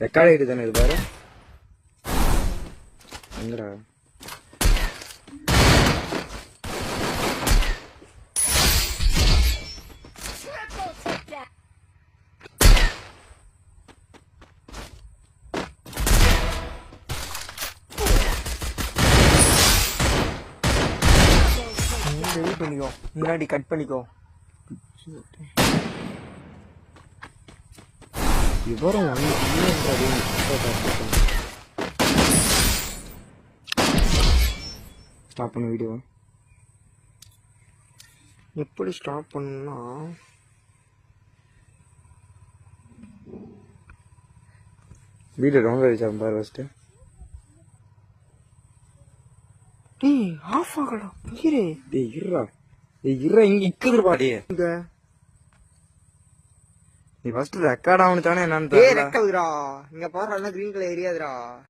Record ஆயிட்டு தானே இது பாரு. எங்கடா வெயிட் பண்ணிக்கோ, முன்னாடி கட் பண்ணிக்கோ. இவரும் ஸ்டாப் பண்ண வீடியோ எப்படி ஸ்டாப் பண்ணா வீடியோ டவுன்லோட் ஆயிடுச்சா பாரு ஃபர்ஸ்ட். டேய் ஆஃப் ஆகடா பீரே. டேய் இருடா இங்க இக்குது பாடி. இங்க நீ ஃபர்ஸ்ட் ரெக்கார்ட் ஆவணும் தானே என்னன்னு டேய் தெரியல. ரெக்கார்டுடா. இங்க பாரு, அண்ணா கிரீன் கலர் எரியாதுடா.